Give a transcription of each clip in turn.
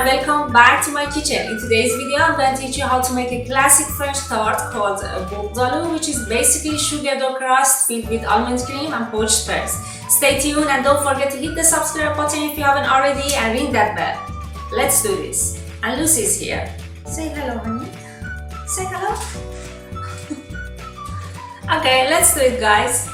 welcome back to my kitchen. In today's video, I'm going to teach you how to make a classic French tart called Bourdaloue, which is basically sugar dough crust filled with almond cream and poached pears. Stay tuned and don't forget to hit the subscribe button if you haven't already and ring that bell. Let's do this. And Lucy's here. Say hello, honey. Say hello. Okay, let's do it, guys.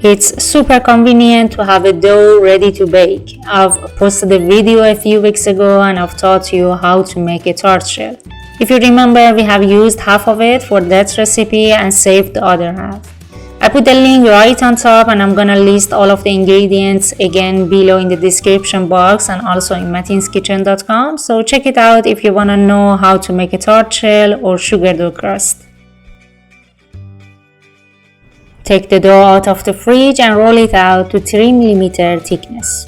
It's super convenient to have a dough ready to bake. I've posted a video a few weeks ago and I've taught you how to make a tart shell. If you remember, we have used half of it for that recipe and saved the other half. I put the link right on top and I'm gonna list all of the ingredients again below in the description box and also in matinskitchen.com, so check it out if you wanna know how to make a tart shell or sugar dough crust. Take the dough out of the fridge and roll it out to 3 mm thickness.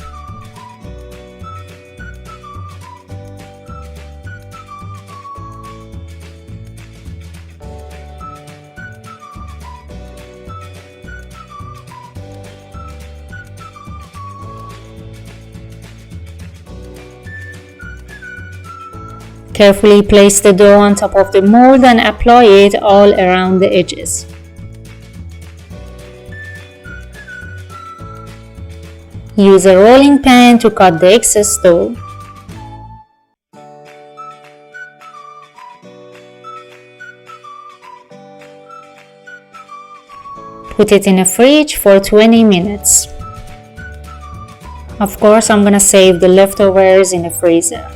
Carefully place the dough on top of the mold and apply it all around the edges. Use a rolling pin to cut the excess dough. Put it in the fridge for 20 minutes. Of course, I'm gonna save the leftovers in the freezer.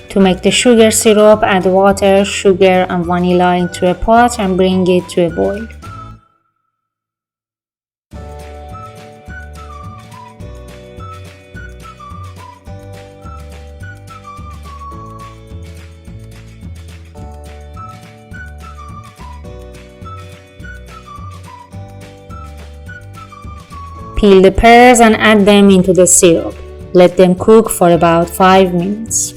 To make the sugar syrup, add water, sugar and vanilla into a pot and bring it to a boil. Peel the pears and add them into the syrup. Let them cook for about 5 minutes.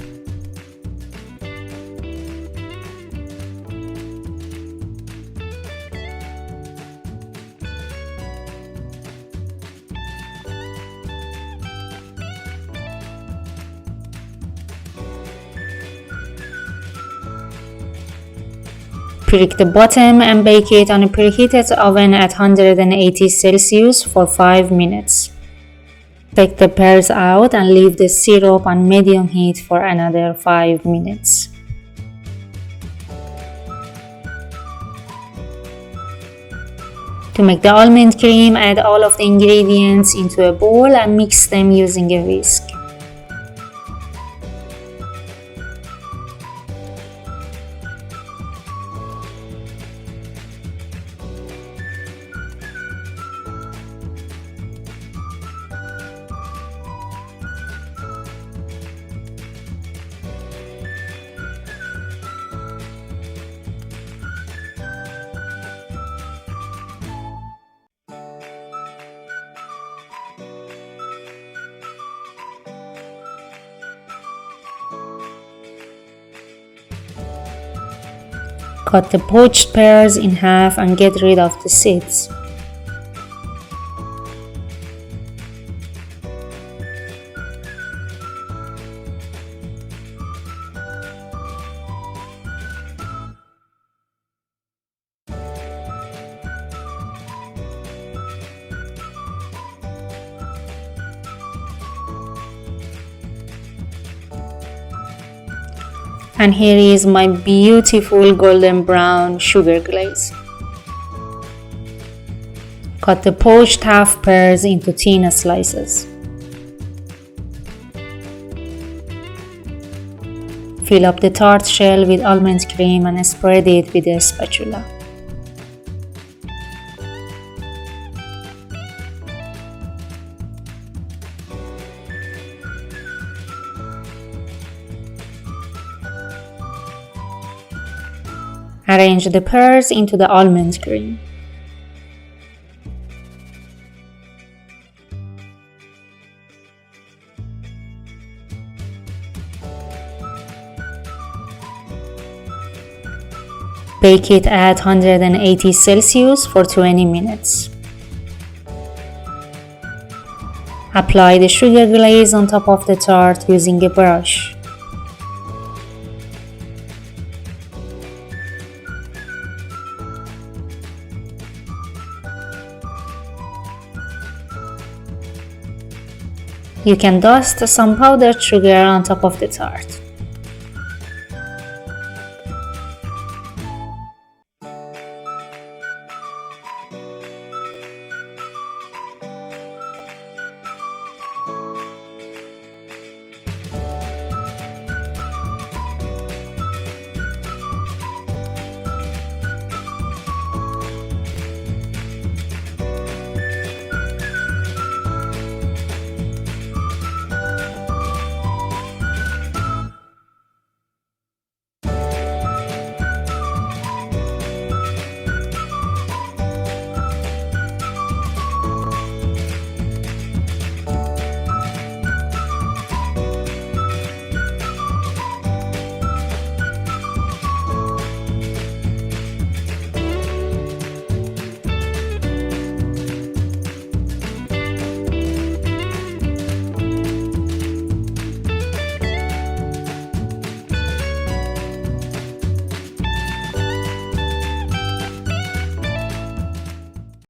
Prick the bottom and bake it on a preheated oven at 180 Celsius for 5 minutes. Take the pears out and leave the syrup on medium heat for another 5 minutes. To make the almond cream, add all of the ingredients into a bowl and mix them using a whisk. Cut the poached pears in half and get rid of the seeds. And here is my beautiful golden brown sugar glaze. Cut the poached half pears into thin slices. Fill up the tart shell with almond cream and spread it with a spatula. Arrange the pears into the almond cream. Bake it at 180 Celsius for 20 minutes. Apply the sugar glaze on top of the tart using a brush. You can dust some powdered sugar on top of the tart.